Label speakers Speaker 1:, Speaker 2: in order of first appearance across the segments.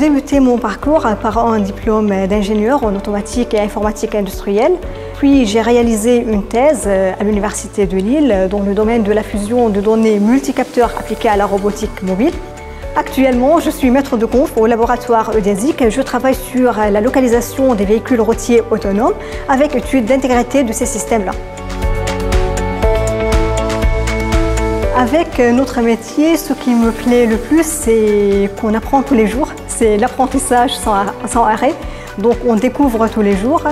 Speaker 1: débuté mon parcours par un diplôme d'ingénieur en automatique et informatique industrielle. Puis j'ai réalisé une thèse à l'Université de Lille dans le domaine de la fusion de données multicapteurs appliquées à la robotique mobile. Actuellement, je suis maître de conf au laboratoire EDESIC. Je travaille sur la localisation des véhicules routiers autonomes avec étude d'intégrité de ces systèmes-là. Avec notre métier, ce qui me plaît le plus, c'est qu'on apprend tous les jours. C'est l'apprentissage sans arrêt. Donc on découvre tous les jours.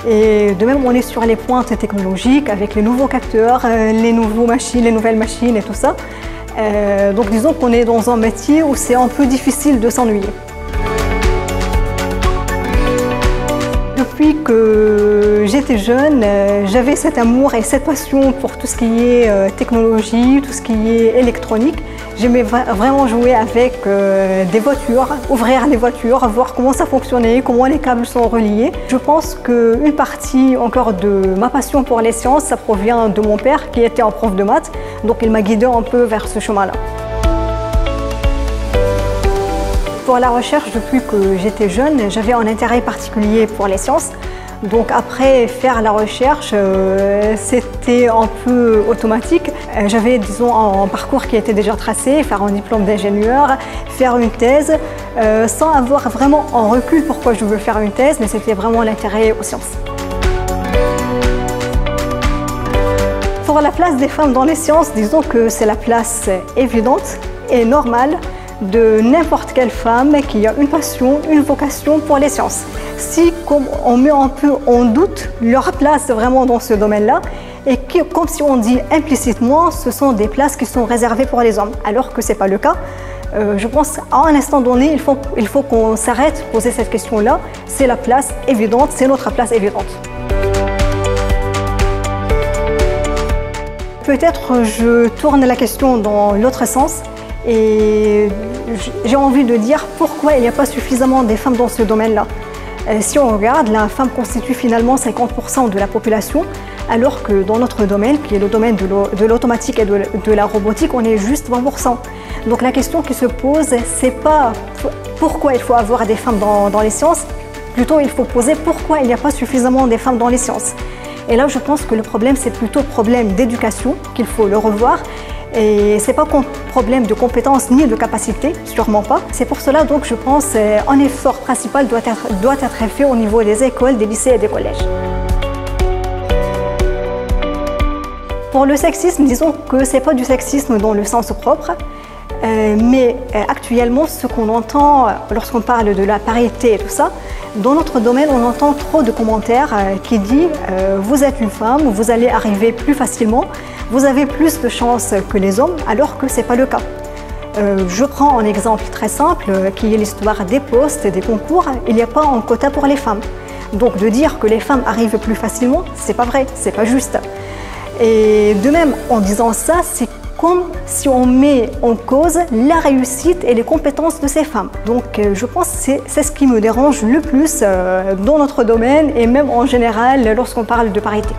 Speaker 1: Et de même, on est sur les pointes technologiques avec les nouveaux capteurs, les nouvelles machines et tout ça. Donc disons qu'on est dans un métier où c'est un peu difficile de s'ennuyer. Depuis que j'étais jeune, j'avais cet amour et cette passion pour tout ce qui est technologie, tout ce qui est électronique. J'aimais vraiment jouer avec des voitures, ouvrir les voitures, voir comment ça fonctionnait, comment les câbles sont reliés. Je pense qu'une partie encore de ma passion pour les sciences, ça provient de mon père qui était un prof de maths. Donc il m'a guidé un peu vers ce chemin-là. Pour la recherche, depuis que j'étais jeune, j'avais un intérêt particulier pour les sciences. Donc après faire la recherche, c'était un peu automatique. J'avais, disons, un parcours qui était déjà tracé, faire un diplôme d'ingénieur, faire une thèse, sans avoir vraiment un recul pourquoi je veux faire une thèse, mais c'était vraiment l'intérêt aux sciences. Pour la place des femmes dans les sciences, disons que c'est la place évidente et normale de n'importe quelle femme qui a une passion, une vocation pour les sciences. Si comme on met un peu en doute leur place vraiment dans ce domaine-là, et comme si on dit implicitement, ce sont des places qui sont réservées pour les hommes, alors que ce n'est pas le cas. Je pense qu'à un instant donné, il faut qu'on s'arrête de poser cette question-là. C'est la place évidente, c'est notre place évidente. Peut-être je tourne la question dans l'autre sens et j'ai envie de dire pourquoi il n'y a pas suffisamment de femmes dans ce domaine-là. Si on regarde, la femme constitue finalement 50% de la population, alors que dans notre domaine, qui est le domaine de l'automatique et de la robotique, on est juste 20%. Donc la question qui se pose, c'est pas pourquoi il faut avoir des femmes dans les sciences, plutôt il faut poser pourquoi il n'y a pas suffisamment de femmes dans les sciences. Et là, je pense que le problème, c'est plutôt problème d'éducation, qu'il faut le revoir. Et ce n'est pas un problème de compétences ni de capacité, sûrement pas. C'est pour cela donc je pense qu'un effort principal doit être fait au niveau des écoles, des lycées et des collèges. Pour le sexisme, disons que ce n'est pas du sexisme dans le sens propre, mais actuellement ce qu'on entend lorsqu'on parle de la parité et tout ça, dans notre domaine on entend trop de commentaires qui disent vous êtes une femme, vous allez arriver plus facilement, vous avez plus de chances que les hommes, alors que ce n'est pas le cas. Je prends un exemple très simple qui est l'histoire des postes, des concours. Il n'y a pas un quota pour les femmes. Donc de dire que les femmes arrivent plus facilement, c'est pas vrai, c'est pas juste. Et de même, en disant ça, c'est comme si on met en cause la réussite et les compétences de ces femmes. Donc je pense que c'est ce qui me dérange le plus dans notre domaine et même en général lorsqu'on parle de parité.